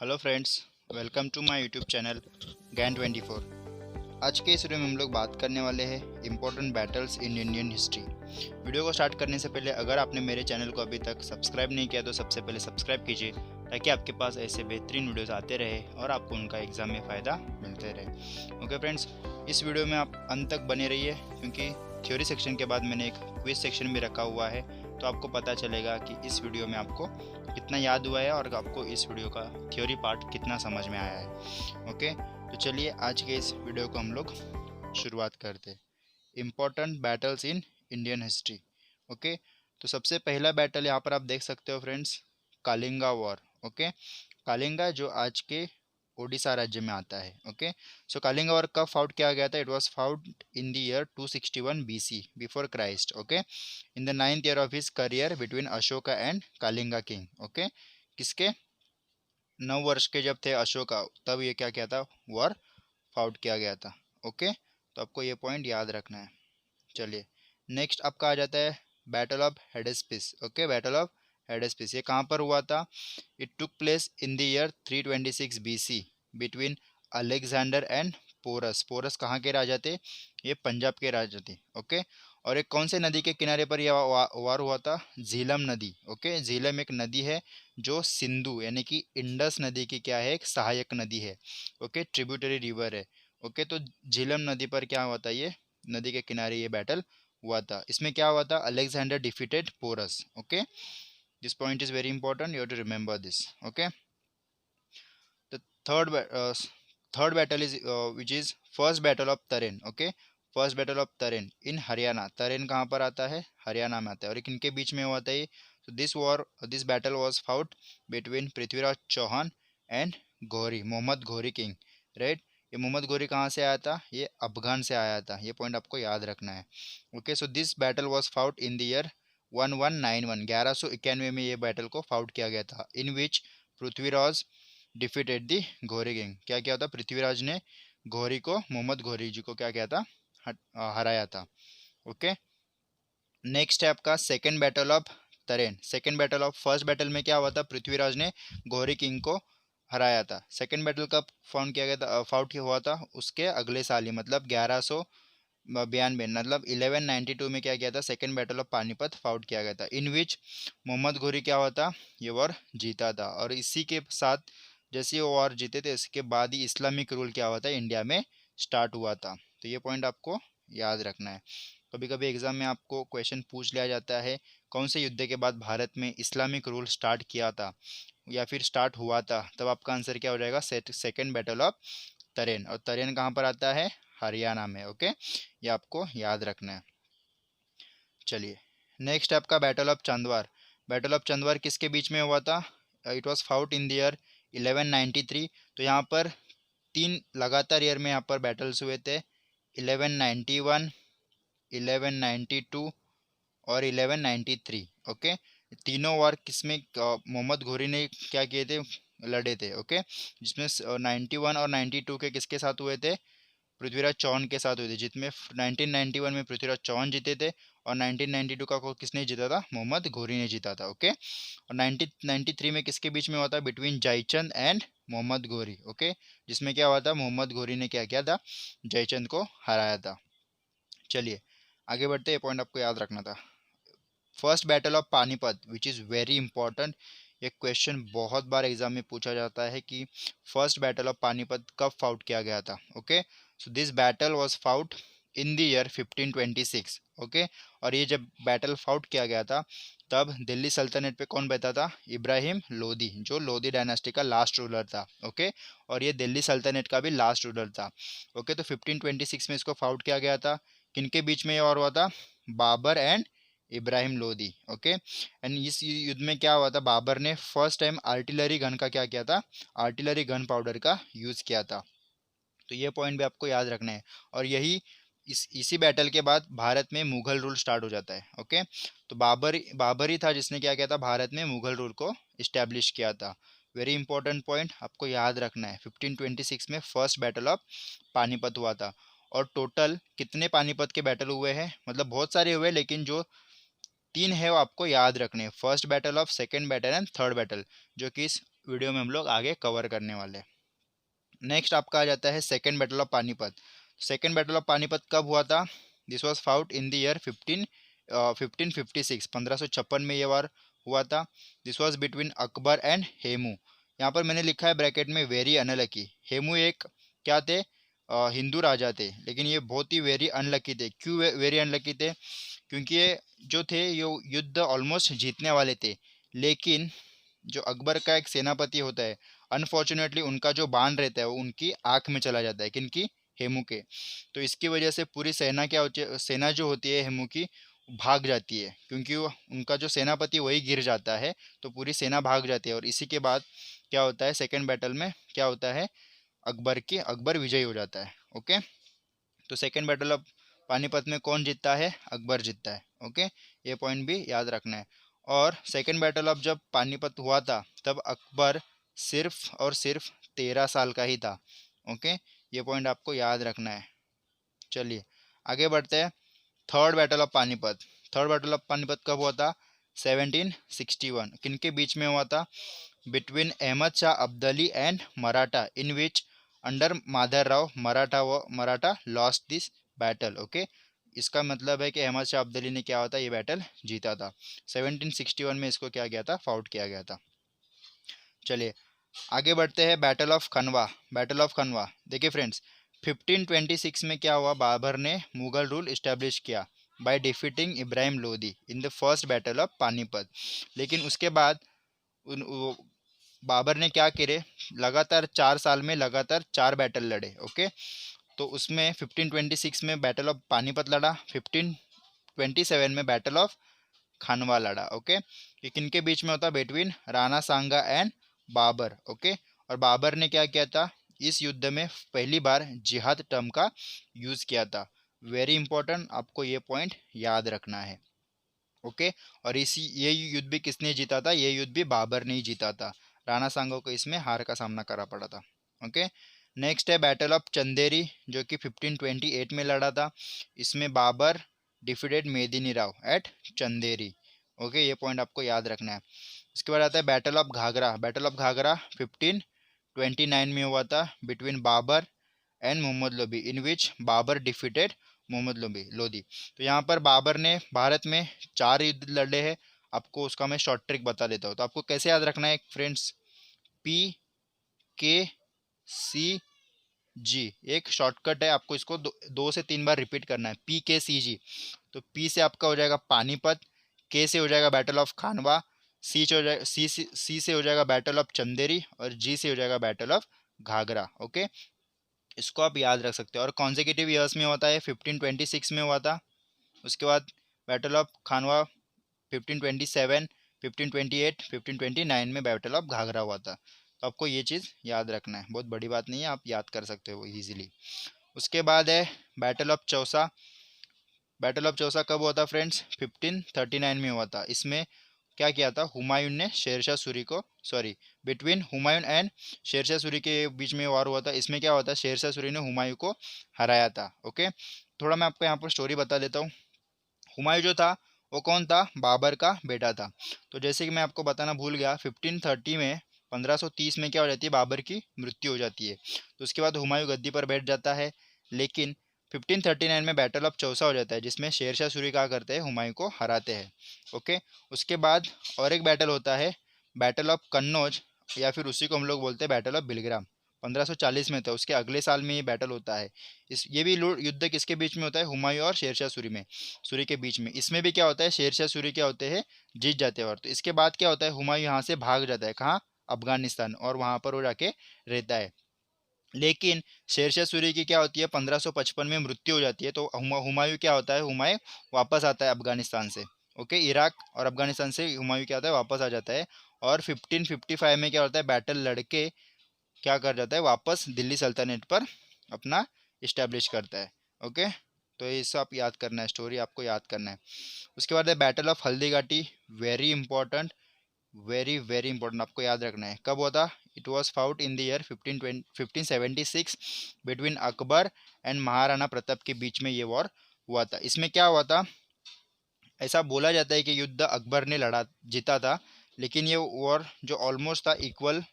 Hello friends, welcome to my YouTube channel गैन 24। आज के इस वीडियो में हम लोग बात करने वाले हैं important battles in Indian history. Video को स्टार्ट करने से पहले अगर आपने मेरे चैनल को अभी तक सब्सक्राइब नहीं किया तो सबसे पहले सब्सक्राइब कीजिए ताकि आपके पास ऐसे बेहतरीन वीडियोस आते रहे और आपको उनका एग्ज़ाम में फ़ायदा मिलते रहे। ओके फ्रेंड्स, इस वीडियो में आप अंत तक बने रहिए क्योंकि थ्योरी सेक्शन के बाद मैंने एक क्विज सेक्शन भी रखा हुआ है, तो आपको पता चलेगा कि इस वीडियो में आपको कितना याद हुआ है और आपको इस वीडियो का थ्योरी पार्ट कितना समझ में आया है। ओके, तो चलिए आज के इस वीडियो को हम लोग शुरुआत करते हैं। Important battles in Indian history. Okay, तो सबसे पहला बैटल यहाँ पर आप देख सकते हो friends, Kalinga war. Okay, Kalinga जो आज के ओडिशा राज्य में आता है। ओके, सो कालिंगा वॉर कब फाउट किया गया था? It was fought in the year 261 BC before Christ. Okay, in the 9th year of his career between Ashoka and Kalinga king. Okay, किसके 9 वर्ष के जब थे अशोका, तब ये क्या किया था? वॉर फाउट किया गया था। ओके, तो आपको ये पॉइंट याद रखना है। चलिए नेक्स्ट आपका आ जाता है battle of Hydaspes. Okay, battle of Hydaspes ये कहाँ पर हुआ था? It took place in the year 326 BC between Alexander and Porus. Porus कहाँ के राजा थे? ये पंजाब के राजा थे। ओके, और एक कौन से नदी के किनारे पर यह वार हुआ था? झीलम नदी। ओके, झीलम एक नदी है जो सिंधु यानी कि इंडस नदी की क्या है? एक सहायक नदी है। ओके, ट्रिब्यूटरी रिवर है। ओके, तो झीलम नदी पर क्या हुआ था? ये नदी के किनारे ये बैटल हुआ था। इसमें क्या हुआ था? Alexander defeated Porus. Okay, this point is very important, you have to remember this. Okay, the third battle is which is first battle of Tarain. Okay, first battle of Tarain in Haryana. तरेन कहाँ पर आता है? हरियाणा में आता है। और ये किनके बीच में हुआ था ये? तो this battle was fought between Prithviraj Chauhan and Ghori, Mohammad Ghori king. Right, ये मोहम्मद घोरी कहाँ से आया था? ये अफगान से आया था। ये पॉइंट आपको याद रखना है। Okay, so this battle was fought in the year 1191, 1191 में ये बैटल को फाउट किया गया था। In which Prithviraj defeated the Ghori king. क्या किया था? पृथ्वीराज ने घोरी को, मोहम्मद घोरी जी को क्या किया था? हराया था। ओके, नेक्स्ट है आपका सेकेंड बैटल ऑफ तरेन। Second battle of, first battle में क्या हुआ था? पृथ्वीराज ने घोरी किंग को हराया था। सेकेंड बैटल कब फाउंड किया गया था? फाउट हुआ था उसके अगले साल ही, मतलब 1192, मतलब 1192 में क्या किया था? Second battle of Panipat fought किया गया था। इन विच मोहम्मद घोरी क्या हुआ था? ये वॉर जीता था। और इसी के साथ जैसे ये वॉर जीते थे इसके बाद ही इस्लामिक रूल क्या हुआ था? इंडिया में स्टार्ट हुआ था। तो ये पॉइंट आपको याद रखना है। कभी कभी एग्जाम में आपको क्वेश्चन पूछ लिया जाता है कौन से युद्ध के बाद भारत में इस्लामिक रूल स्टार्ट किया था या फिर स्टार्ट हुआ था, तब आपका आंसर क्या हो जाएगा? सेकेंड बैटल ऑफ तरेन। और तरेन कहाँ पर आता है? हरियाणा में। ओके, ये आपको याद रखना है। चलिए नेक्स्ट आपका battle of Chandwar. Battle of Chandwar किसके बीच में हुआ था? It was fought in the year 1193। तो यहाँ पर तीन लगातार ईयर में यहाँ पर बैटल्स हुए थे, 1191, 1192 और 1193। ओके, तीनों वार किसमें मोहम्मद घोरी ने क्या किए थे? लड़े थे। ओके, जिसमें 91 और 92 के किसके साथ हुए थे? पृथ्वीराज चौहान के साथ हुई थी, जिसमें 1991 में पृथ्वीराज चौहान जीते थे और 1992 का को किसने जीता था? मोहम्मद घोरी ने जीता था। ओके, और 1993 में किसके बीच में हुआ था? Between Jaichand and Mohammad Ghori. Okay, जिसमें क्या हुआ था? मोहम्मद घोरी ने क्या किया था? जयचंद को हराया था। चलिए आगे बढ़ते, ये पॉइंट आपको याद रखना था। First battle of Panipat which is very important. ये क्वेश्चन बहुत बार एग्जाम में पूछा जाता है कि फर्स्ट बैटल ऑफ पानीपत कब फाउट किया गया था। Okay, so this battle was fought in the year 1526। Okay, और ये जब बैटल फाउट किया गया था तब दिल्ली सल्तनत पे कौन बैठा था? इब्राहिम लोदी, जो लोदी डायनास्टी का लास्ट रूलर था। ओके, और ये दिल्ली सल्तनत का भी लास्ट रूलर था। ओके, तो 1526 में इसको फाउट किया गया था। किनके बीच में ये और हुआ था? Babur and Ibrahim Lodi. Okay, and इस युद्ध में क्या हुआ था? बाबर ने फर्स्ट टाइम आर्टिलरी गन का क्या किया था? आर्टिलरी गन पाउडर का यूज़ किया था। तो ये पॉइंट भी आपको याद रखना है। और यही इसी बैटल के बाद भारत में मुगल रूल स्टार्ट हो जाता है। ओके, तो बाबर ही था जिसने क्या किया था? भारत में मुगल रूल को इस्टेब्लिश किया था। वेरी इंपॉर्टेंट पॉइंट आपको याद रखना है। 1526 में फर्स्ट बैटल ऑफ पानीपत हुआ था। और टोटल कितने पानीपत के बैटल हुए हैं? मतलब बहुत सारे हुए, लेकिन जो तीन है वो आपको याद रखने हैं, first battle of, second battle and third battle, जो कि इस वीडियो में हम लोग आगे कवर करने वाले हैं। नेक्स्ट आपका आ जाता है second battle of Panipat. Second battle of Panipat कब हुआ था? This was fought in the year 1556, 1556 में ये वार हुआ था। This was between Akbar and Hemu. यहाँ पर मैंने लिखा है ब्रैकेट में वेरी अनलकी। हेमू एक क्या थे? हिंदू राजा थे, लेकिन ये बहुत ही वेरी अनलकी थे। क्यों वेरी अनलकी थे? क्योंकि ये जो थे ये युद्ध ऑलमोस्ट जीतने वाले थे, लेकिन जो अकबर का एक सेनापति होता है, अनफॉर्चुनेटली उनका जो बाण रहता है वो उनकी आँख में चला जाता है। किनकी? हेमू के। तो इसकी वजह से पूरी सेना क्या होती है, सेना जो होती है हेमू की, भाग जाती है, क्योंकि वो उनका जो सेनापति वही गिर जाता है, तो पूरी सेना भाग जाती है। और इसी के बाद क्या होता है, सेकेंड बैटल में क्या होता है, अकबर विजयी हो जाता है। ओके, तो सेकेंड बैटल ऑफ पानीपत में कौन जीतता है? अकबर जीतता है। ओके, ये पॉइंट भी याद रखना है। और सेकेंड बैटल ऑफ जब पानीपत हुआ था तब अकबर सिर्फ और सिर्फ 13 साल का ही था। ओके, ये पॉइंट आपको याद रखना है। चलिए आगे बढ़ते हैं। Third battle of Panipat. Third battle of Panipat कब हुआ था? 1761। किनके बीच में हुआ था? Between Ahmad Shah Abdali and Maratha, in which under Madhav Rao Maratha lost this battle. Okay, इसका मतलब है कि अहमद शाह अब्दाली ने क्या होता, ये बैटल जीता था। 1761 में इसको क्या गया था, फाउट किया गया था। चलिए आगे बढ़ते हैं। Battle of Khanwa. Battle of Khanwa देखिए फ्रेंड्स, 1526 में क्या हुआ, बाबर ने मुगल रूल इस्टेब्लिश किया by defeating Ibrahim Lodi in the first battle of Panipat. लेकिन उसके बाद बाबर ने क्या करे, लगातार 4 साल में लगातार 4 बैटल लड़े। ओके, तो उसमें 1526 में बैटल ऑफ पानीपत लड़ा, 1527 में बैटल ऑफ खानवा लड़ा। ओके, ये किनके बीच में होता? Between Rana Sanga and Babur. Okay, और बाबर ने क्या किया था, इस युद्ध में पहली बार जिहाद टर्म का यूज़ किया था। वेरी इंपॉर्टेंट, आपको ये पॉइंट याद रखना है। ओके, और ये युद्ध भी किसने जीता था? ये युद्ध भी बाबर ने ही जीता था। राणा सांगा को इसमें हार का सामना करना पड़ा था। ओके, नेक्स्ट है बैटल ऑफ चंदेरी, जो कि 1528 में लड़ा था। इसमें Babur defeated Medini Rao at Chanderi. Okay, ये पॉइंट आपको याद रखना है। इसके बाद आता है battle of Ghaghra. Battle of Ghaghra 1529 में हुआ था between Babur and Mohammad Lodi, in which Babur defeated Mohammad Lodi. तो यहाँ पर बाबर ने भारत में 4 युद्ध लड़े हैं। आपको उसका मैं शॉर्ट ट्रिक बता देता हूँ। तो आपको कैसे याद रखना है फ्रेंड्स, PKCG एक शॉर्टकट है, आपको इसको 2 से 3 बार रिपीट करना है, PKCG। तो P से आपका हो जाएगा पानीपत, K से हो जाएगा बैटल ऑफ खानवा, C से हो जाएगा बैटल ऑफ चंदेरी, और G से हो जाएगा बैटल ऑफ घाघरा। ओके, इसको आप याद रख सकते हो। और कॉन्जिक्यूटिव ईयर्स में होता है, 1526 में हुआ था। उसके बाद बैटल ऑफ खानवा 1527, 1528, 1529 में बैटल ऑफ घाघरा हुआ था। तो आपको ये चीज़ याद रखना है, बहुत बड़ी बात नहीं है, आप याद कर सकते हो ईजिली। उसके बाद है battle of Chausa. Battle of Chausa कब हुआ था फ्रेंड्स? 1539 में हुआ था। इसमें क्या किया था, हुमायूं ने शेरशाह सूरी को, sorry, between Humayun and Sher Shah Suri के बीच में वार हुआ था। इसमें क्या हुआ था, शेरशाह सूरी ने हुमायूं को हराया था। ओके, थोड़ा मैं आपको यहाँ पर स्टोरी बता देता हूँ। हुमायूं जो था वो कौन था? बाबर का बेटा था। तो जैसे कि मैं आपको बताना भूल गया, 1530 में 1530 में क्या हो जाती है, बाबर की मृत्यु हो जाती है। तो उसके बाद हुमायूं गद्दी पर बैठ जाता है, लेकिन 1539 में बैटल ऑफ चौसा हो जाता है, जिसमें शेरशाह सूरी क्या करते हैं, हुमायूं को हराते हैं। ओके, उसके बाद और एक बैटल होता है, बैटल ऑफ कन्नौज, या फिर उसी को हम लोग बोलते हैं बैटल ऑफ बिलग्राम। 1540 में था, उसके अगले साल में ये बैटल होता है। ये भी युद्ध किसके बीच में होता है? हुमायूं और शेरशाह सूरी के बीच में। इसमें भी क्या होता है, शेरशाह सूरी क्या होते हैं, जीत जाते हैं। और तो इसके बाद क्या होता है, हुमायूं यहाँ से भाग जाता है, कहाँ? अफगानिस्तान, और वहाँ पर वो जाके रहता है। लेकिन शेरशाह सूरी की क्या होती है, 1555 में मृत्यु हो जाती है। तो हुमायूं क्या होता है, हुमायूं वापस आता है अफगानिस्तान से। ओके, इराक और अफगानिस्तान से हुमायूं क्या होता है, वापस आ जाता है। और 1555 में क्या होता है, बैटल लड़के क्या कर जाता है, वापस दिल्ली सल्तनत पर अपना इस्टेब्लिश करता है। ओके, तो ये सब आप याद करना है, स्टोरी आपको याद करना है। उसके बाद है battle of Haldi Ghati. Very important, very very important, आपको याद रखना है। कब हुआ था? It was fought in the year 1576 between Akbar and Maharana Pratap के बीच में ये वॉर हुआ था। इसमें क्या हुआ था, ऐसा बोला जाता है कि युद्ध अकबर ने लड़ा जीता था, लेकिन ये वॉर जो ऑलमोस्ट था इक्वल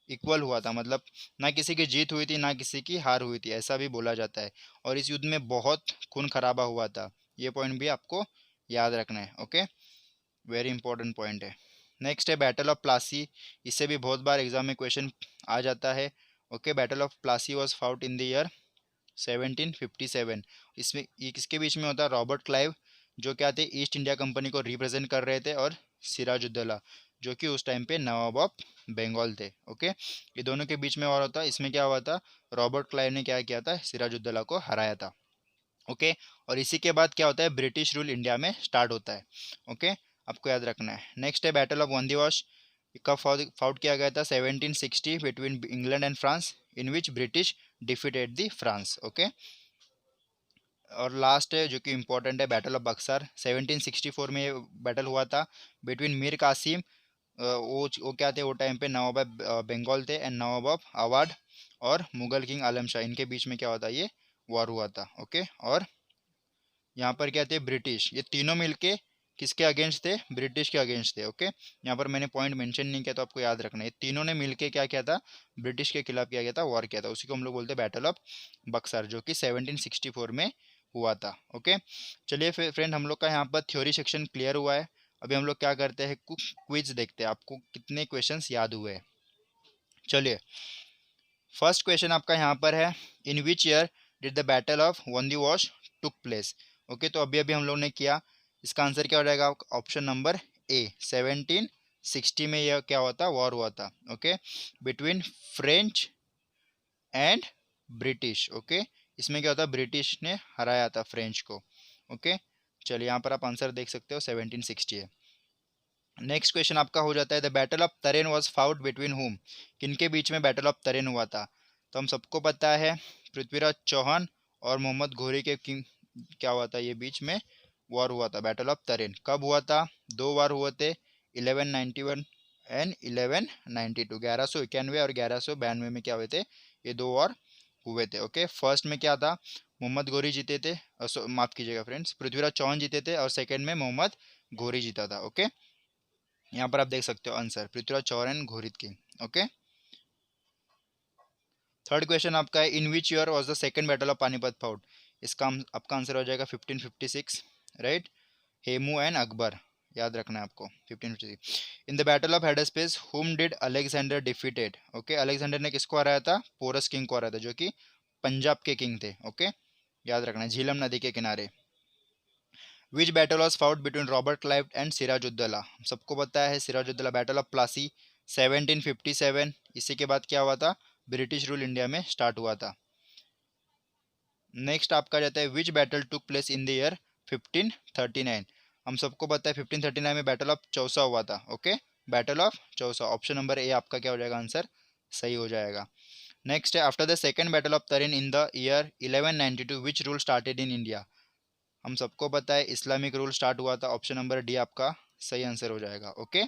इक्वल हुआ था, मतलब ना किसी की जीत हुई थी ना किसी की हार हुई थी, ऐसा भी बोला जाता है। और इस युद्ध में बहुत खून खराबा हुआ था, ये पॉइंट भी आपको याद रखना है। ओके, वेरी इंपॉर्टेंट पॉइंट है। नेक्स्ट है बैटल ऑफ प्लासी। इससे भी बहुत बार एग्जाम में क्वेश्चन आ जाता है। Okay, battle of Plassey was fought in the year 1757। इसमें ये किसके बीच में होता है? रॉबर्ट क्लाइव जो क्या थे, ईस्ट इंडिया कंपनी को रिप्रेजेंट कर रहे थे, और सिराजुद्दौला जो कि उस टाइम पे नवाब ऑफ बंगाल थे। ओके, ये दोनों के बीच में और होता है। इसमें क्या हुआ था, रॉबर्ट क्लाइव ने क्या किया था, सिराजुद्दौला को हराया था। ओके, और इसी के बाद क्या होता है, ब्रिटिश रूल इंडिया में स्टार्ट होता है। ओके, आपको याद रखना है। नेक्स्ट है बैटल ऑफ वंदीवाश। कब फाउट किया गया था? 1760 between England and France, in which British defeated the France. Okay, और लास्ट है जो कि इम्पोर्टेंट है, बैटल ऑफ बक्सर। 1764 में ये बैटल हुआ था बिटवीन मीर कासिम, वो क्या थे वो टाइम पे, नवाब बंगाल थे, एंड नवाब ऑफ अवाध और मुगल किंग आलम शाह, इनके बीच में क्या होता है, ये वॉर हुआ था। ओके, और यहाँ पर क्या थे, ब्रिटिश, ये तीनों मिलके किसके अगेंस्ट थे? ब्रिटिश के अगेंस्ट थे। ओके, यहाँ पर मैंने पॉइंट मेंशन नहीं किया तो आपको याद रखना है, ये तीनों ने मिलके क्या किया था, ब्रिटिश के खिलाफ किया गया था, वॉर किया था, उसी को हम लोग बोलते हैं बैटल ऑफ बक्सर, जो कि 1764 में हुआ था। ओके, चलिए फिर फ्रेंड, हम लोग का यहाँ पर थ्योरी सेक्शन क्लियर हुआ है। अभी हम लोग क्या करते हैं, क्विज देखते हैं आपको कितने क्वेश्चंस याद हुए हैं। चलिए, फर्स्ट क्वेश्चन आपका यहाँ पर है, in which year did the battle of Wandiwash took place. Okay, तो अभी अभी हम लोग ने किया, इसका आंसर क्या हो जाएगा, ऑप्शन नंबर ए, 1760 में यह क्या हुआ था, वॉर हुआ था। Okay, between French and British. Okay, इसमें क्या होता है, ब्रिटिश ने हराया था फ्रेंच को। ओके, चलिए यहाँ पर आप आंसर देख सकते हो, 1760 है। नेक्स्ट क्वेश्चन आपका हो जाता है, द बैटल ऑफ तरेन वॉज फाउट बिटवीन हुम। किनके बीच में बैटल ऑफ तरेन हुआ था? तो हम सबको पता है, पृथ्वीराज चौहान और मोहम्मद घोरी के किंग क्या हुआ था, ये बीच में वॉर हुआ था, बैटल ऑफ तरेन। कब हुआ था? दो वार हुए थे, 1191 एंड 1192, 1191 और 1192 में क्या हुए थे, ये दो वॉर हुए थे। ओके, फर्स्ट में क्या था, मोहम्मद घोरी जीते थे, माफ कीजिएगा फ्रेंड्स, पृथ्वीराज चौहान जीते थे, और सेकेंड में मोहम्मद घोरी जीता था। ओके, यहाँ पर आप देख सकते हो answer, Prithviraj Chauhan and Ghorid king. Okay, third question आपका है, in which year was the second battle of Panipat fought. इसका आपका आंसर हो जाएगा 1556, राइट, हेमू एंड अकबर, याद रखना है आपको, 1556। इन द बैटल ऑफ हेडस्पेस हुम did Alexander defeated. Okay, Alexander ने किसको हराया था? पोरस किंग को हराया था, जो कि पंजाब के किंग थे। ओके, याद रखना है, झीलम नदी के किनारे। Which battle was fought between Robert Clive and Siraj ud Daulah. सबको पता है सिराजुद्दौला, बैटल ऑफ प्लासी 1757। इसी के बाद क्या हुआ था, ब्रिटिश रूल इंडिया में स्टार्ट हुआ था। नेक्स्ट आपका जाता है, विच battle took place in the year 1539। हम सबको पता है 1539 में बैटल ऑफ चौसा हुआ था। Okay, battle of Chausa, option number ए आपका क्या हो जाएगा, आंसर सही हो जाएगा। नेक्स्ट है, after the second battle of Tarain in the year 1192 which rule started in India. हम सबको पता है इस्लामिक रूल स्टार्ट हुआ था, ऑप्शन नंबर डी आपका सही आंसर हो जाएगा। Okay,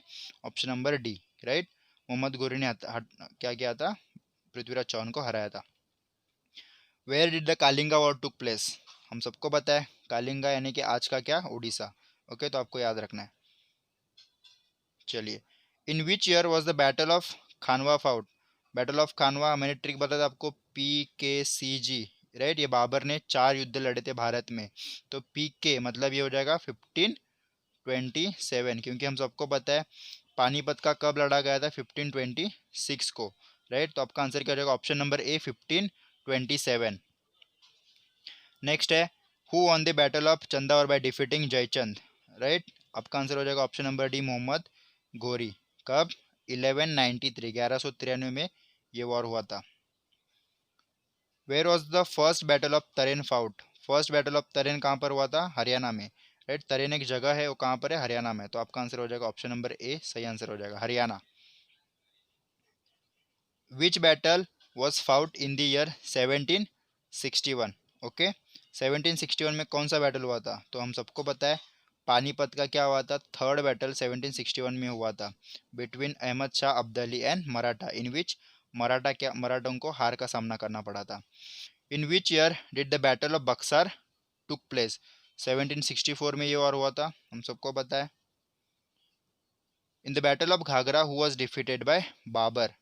option number D, right, Mohammad Ghori ने क्या किया था, पृथ्वीराज चौहान को हराया था। Where did the Kalinga war took place. हम सबको पता है कालिंगा यानी कि आज का क्या, उड़ीसा। ओके, तो आपको याद रखना है। चलिए, in which year was the battle of Khanwa fought. Battle of Khanwa, मैंने ट्रिक बताया था आपको, PKCG, राइट, ये बाबर ने 4 युद्ध लड़े थे भारत में, तो PK मतलब ये हो जाएगा 1527, क्योंकि हम सबको पता है पानीपत का कब लड़ा गया था, 1526 को, राइट, तो आपका आंसर क्या हो जाएगा, ऑप्शन नंबर ए, 1527। नेक्स्ट है, who won the battle of Chandawar by defeating Jaichand, right, आपका आंसर हो जाएगा ऑप्शन नंबर डी, मोहम्मद घोरी। कब? 1193, 1193 में ये वॉर हुआ था। Where was the first battle of Tarain fought. First battle of Tarain कहाँ पर हुआ था? हरियाणा में, राइट, तरेन एक जगह है, वो कहाँ पर है? हरियाणा में, तो आपका आंसर हो जाएगा ऑप्शन नंबर ए, सही आंसर हो जाएगा, हरियाणा। विच battle was fought in the year 1761। Okay, 1761 में कौन सा बैटल हुआ था? तो हम सबको पता है पानीपत का क्या हुआ था, थर्ड बैटल 1761 में हुआ था, between Ahmad Shah Abdali and Maratha, in which मराठों को हार का सामना करना पड़ा था। In which year did the battle of Buxar took place. 1764 में ये वॉर हुआ था, हम सबको पता है। In the battle of Ghaghra who was defeated by Babur.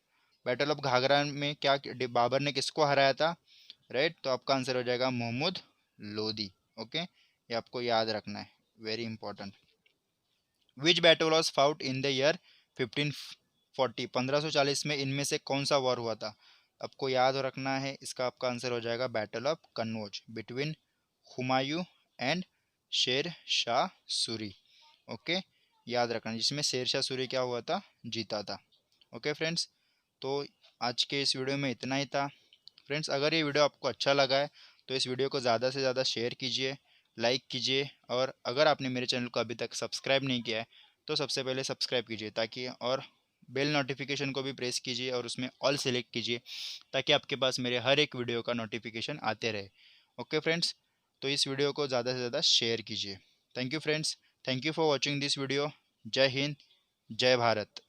Battle of Ghaghra में क्या बाबर ने किसको हराया था, राइट। तो आपका आंसर हो जाएगा मोहम्मद लोदी। ओके, ये आपको याद रखना है, very important. Which battle was fought in the year 1540, 1540 में इनमें से कौन सा वॉर हुआ था, आपको याद रखना है। इसका आपका आंसर हो जाएगा battle of Kannauj between Humayun and Sher Shah Suri. Okay, याद रखना, जिसमें शेर शाह सूरी क्या हुआ था, जीता था। ओके फ्रेंड्स, तो आज के इस वीडियो में इतना ही था। फ्रेंड्स, अगर ये वीडियो आपको अच्छा लगा है तो इस वीडियो को ज़्यादा से ज़्यादा शेयर कीजिए, लाइक कीजिए, और अगर आपने मेरे चैनल को अभी तक सब्सक्राइब नहीं किया है तो सबसे पहले सब्सक्राइब कीजिए, ताकि, और बेल नोटिफिकेशन को भी प्रेस कीजिए और उसमें ऑल सेलेक्ट कीजिए, ताकि आपके पास मेरे हर एक वीडियो का नोटिफिकेशन आते रहे। ओके फ्रेंड्स, तो इस वीडियो को ज़्यादा से ज़्यादा शेयर कीजिए। Thank you friends, thank you for watching this video. जय हिंद, जय भारत।